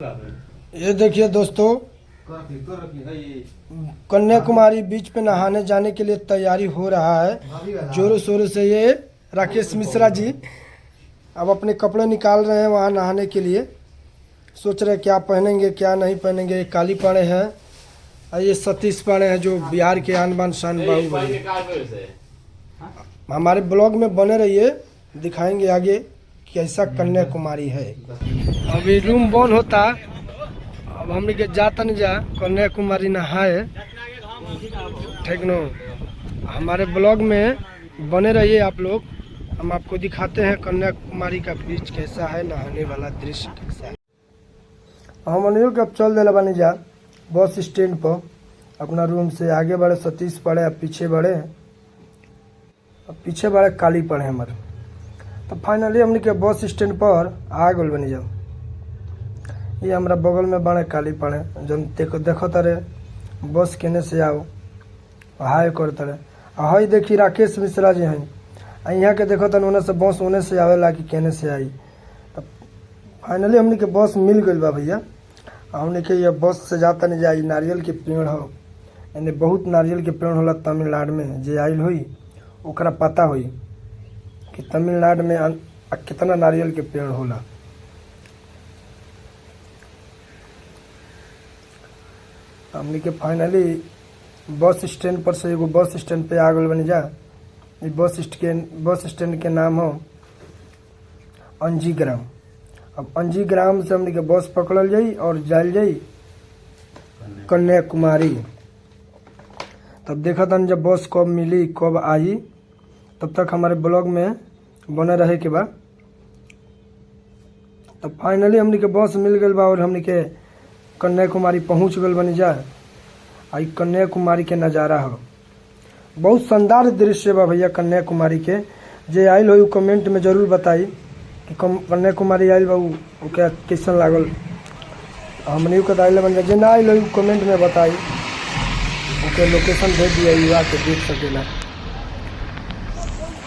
ये देखिए दोस्तों, कन्याकुमारी बीच पे नहाने जाने के लिए तैयारी हो रहा है जोरों शोरों से। ये राकेश मिश्रा जी अब अपने कपड़े निकाल रहे हैं वहाँ नहाने के लिए। सोच रहे क्या पहनेंगे क्या नहीं पहनेंगे। ये काली पाड़े हैं और ये सतीश पाड़े हैं जो बिहार के आन बान शान बाहुबली। हमारे ब्लॉग में बने रहिए, दिखाएंगे आगे कैसा कन्याकुमारी है। अभी रूम बंद होता, अब हमने के जाता नहीं जा कन्याकुमारी नहाए, ठीक नो। हमारे ब्लॉग में बने रहिए आप लोग, हम आपको दिखाते हैं कन्याकुमारी का बीच कैसा है, नहाने वाला दृश्य कैसा है। हम अनियों के अब चल दिला बनी जा बस स्टैंड पर अपना रूम से। आगे बढ़े सतीश पड़े, अब पीछे बढ़े, अब पीछे बढ़े काली पड़े हमारे। तो फाइनली हमने के बस स्टैंड पर आ गल बनी जाओ। ये हमारा बगल में बड़े काली पड़े जन देखो तारे बस केने से आओ हाय कर तारे। हई देखी राकेश मिश्रा जी हैं, यहाँ के देखो तन उन्हें से बस उन्हें से आवेला कि केने से आई। तब फाइनली हमने के बस मिल गई बा भैया। हमने के ये बस से जाता नहीं जाई। नारियल के पेड़ हो, यानी बहुत नारियल के पेड़ होला तमिलनाडु में। जे आइल हुई ओकरा पता हुई कि तमिलनाडु में कितना नारियल के पेड़ होला। हमने के फाइनली बस स्टैंड पर से एगो बस स्टैंड पे आ गल बनी जा। बस स्टैंड के नाम हो अंजीग्राम। अब अंजीग्राम से हमने के बस पकड़ल जाई और जायल जाई कन्याकुमारी। तब देखा था जब बस कब मिली कब आई, तब तक हमारे ब्लॉग में बने रहे के बाद। तब फाइनली हमने के बस मिल गई बा और हमने के कन्याकुमारी पहुंच गल बनी जा। आई कन्याकुमारी के नज़ारा हो, बहुत शानदार दृश्य बा भैया कन्याकुमारी के। जे आइल हो कमेंट में जरूर बताई कि कन्याकुमारी आइल बा क्या कैसन लागल। हमने के आइल बन जे ना आइल हो कमेंट में बताई, ओके लोकेशन भेज दिया युवा के देख सकेला।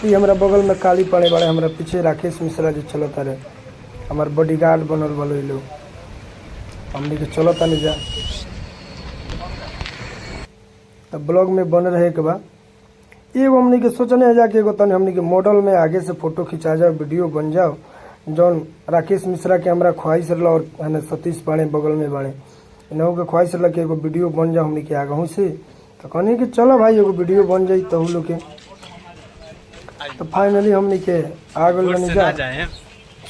ये हमारा बगल में काली पड़े बड़े, हमारा पीछे राकेश मिश्रा जी चलो तारे, हमारे बॉडीगार्ड बनल वाले लोग। हमने के चलो तानी जा। तब ब्लॉग में बन रहे के बाद एगो हमने के सोचने है जाके एगो तनी हमने के मॉडल में आगे से फोटो खिंचा जाओ, वीडियो बन जाओ। जौन राकेश मिश्रा के हमारा ख्वाहिश रहा और है सतीश बाड़े बगल में बाड़े, इन्हों के ख्वाहिश रहा कि एगो वीडियो बन जाओ हमने के आगे से। तो कहने कि चलो भाई एगो वीडियो बन जाई तो लोग के। तो फाइनली हमने के आगे बनी जा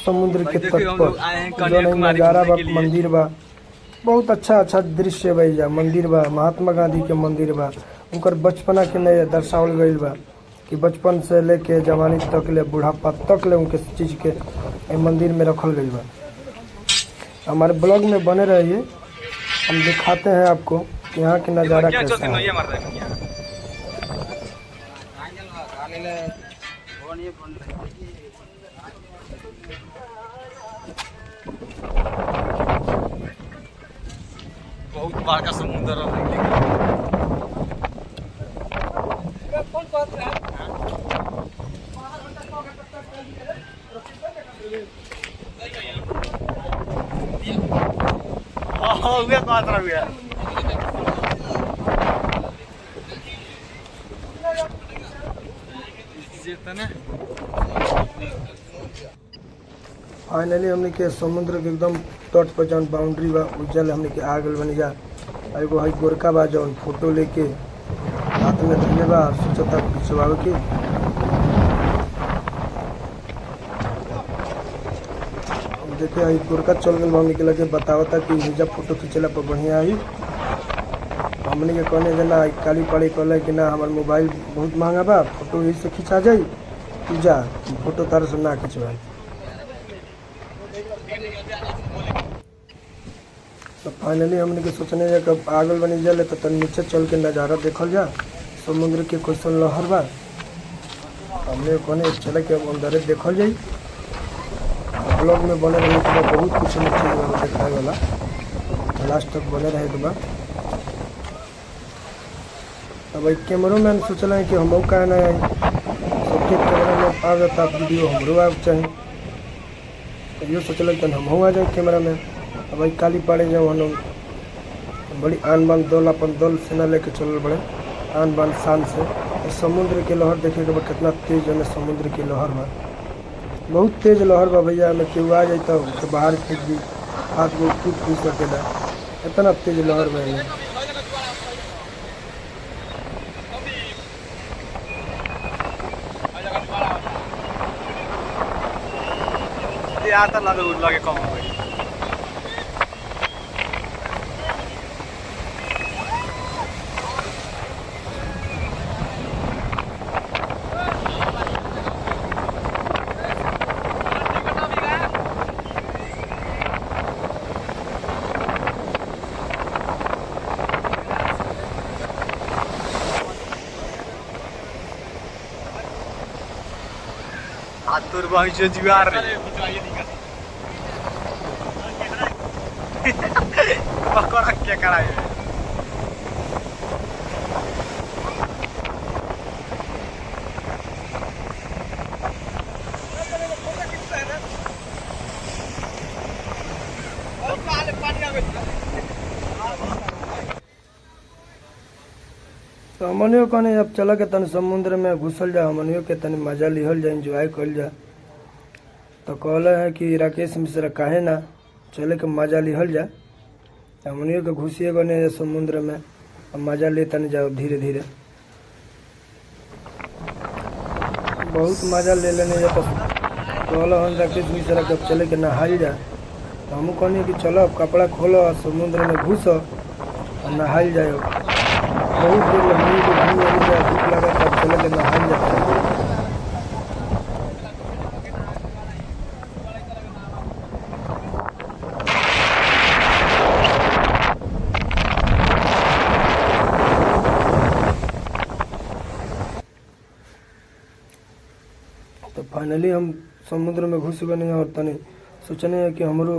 समुद्र के तट पर। जो नजारा बा, मंदिर बा, बहुत अच्छा दृश्य बा। जा मंदिर बा, महात्मा गांधी के मंदिर बा। उनकर बचपना के नए दर्शावल गईल बा कि बचपन से लेके जवानी तक ले बुढ़ापा तक ले उनके चीज के मंदिर में रखल गईल बा। हमारे ब्लॉग में बने रहिए, हम दिखाते हैं आपको यहाँ के नज़ारा कैसा है। बहुत बड़का समुद्र है। फाइनली हमने के समुद्र के एकदम तट पर जौन बाउंड्री बा उज्जल हमने के आगल बनी जा। एगो है गोरका बा जौन फोटो लेके हाथ में धरले बा, सोचता खिंचवावे के। देखे आई गोरका चल गल, हमने के लगे बतावता कि हिजा फोटो खींचला पर बढ़िया आई। हमने के कहने जना काली पड़ी कहले कि ना हमार मोबाइल बहुत महंगा बा, फोटो यही से खिंचा जाई, तू जा फोटो तार से ना खिंचवाई। तो फाइनली हमने के सोचने जा कब आगल बनी जाए तो नीचे चल के नज़ारा देखल जा समुद्र के कैसन लहर बा। हमने कहने चले के अंदर देखल जाई। ब्लॉग में बने रहे तो बहुत कुछ नीचे देखाए वाला, लास्ट तक बने रहे तो बा। अब एक कैमरा मैन सोचल कि हम का ना सबके कैमरा में आ जाता वीडियो हमरो आ चाहिए। तो ये सोचल कि हम आ जाए कैमरा में। अब भाई काली पाड़े जो हम बड़ी आन बान दौल अपन दौल सेना लेके चलल बड़े आन बान शान से। और समुद्र के लहर देखे के बा कितना तेज है समुद्र की लहर बा, बहुत तेज लहर बा भैया। में केहू आ जाए तो बाहर फेंक दी, हाथ को टूट भी सकेला, इतना तेज लहर बा एमे। आता लगे कम हो गई। आतुर बाईचे जुआर रे पकड़ा क्या कराए। तो हमनियो कहने अब चल के तन समुद्र में घुसल जा, हमनियो के तनी मजा लिहल जा, एंजॉय कल जा। तो कहले है कि राकेश मिश्रा काहे ना चले के मजा लिहल जा। हमनियो के घुसिए गने समुद्र में, अब मजा ले तनी जाओ धीरे धीरे, बहुत मजा ले लेने जा। तो कहला हम राकेश मिश्रा के चले के नहाई जा। तो हम कहनी कि चलो कपड़ा खोलो समुद्र में घुसो और नहाई जाओ। बहुत देर हमनी को घूम जाए, धूप लगा तब चले के नहाई जाता। तो फाइनली हम समुद्र में घुस गए और तनी सोचने है कि हमरो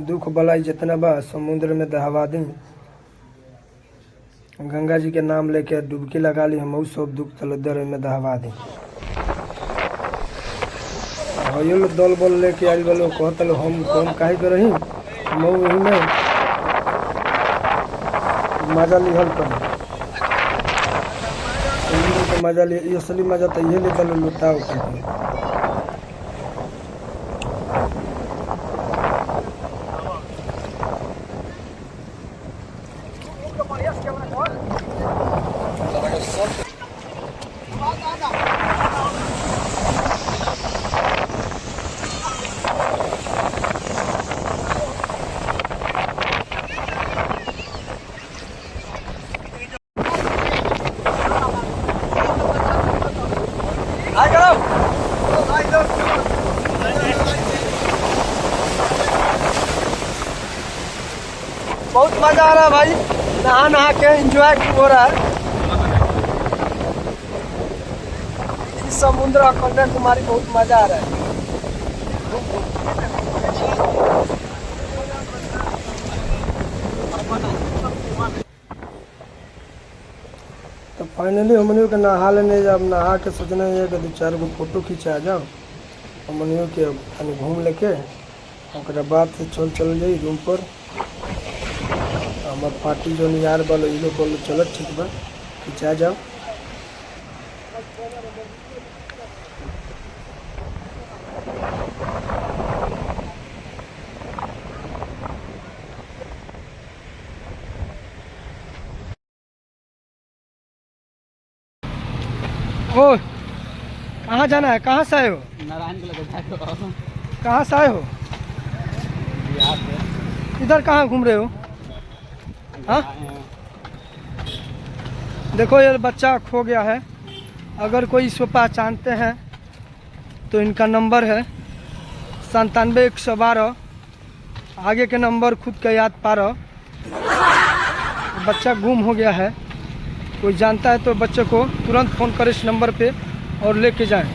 दुख बलाई जितना बा समुद्र में दहावा दी, गंगा जी के नाम लेके डुबकी लगा ली, हम सब दुख तलदर में दहावा दी। हयो दल बल लेके आइल बलो कहतलो हम कौन काहे कर रही मऊ वही में मजा लिहल कर मजा ले, असली मजा तो ये लेता लुटा उठा। बहुत मजा आ रहा है भाई, नहा नहा के एंजॉय हो रहा है। इस समुद्र और कन्याकुमारी बहुत मजा आ रहा है। तो फाइनली हमनियों के नहा लेने जब नहा के सोचने है कि 2-4 गो फोटो खींचा जाओ, हमनियों के कहीं घूम लेके ओकरा बाद से चल जाई रूम पर। हमार पार्टी जो यार बोलो ये लोग बोलो चलो ठीक बा खींचा जाओ। ओ कहाँ जाना है, कहाँ से आए हो? नारायण के कहाँ से आए हो? इधर कहाँ घूम रहे हो? हाँ देखो ये बच्चा खो गया है, अगर कोई इसको पहचानते हैं तो इनका नंबर है 97-112, आगे के नंबर खुद का याद पा रहा। बच्चा गुम हो गया है, कोई जानता है तो बच्चे को तुरंत फ़ोन करे इस नंबर पे और लेके जाएं।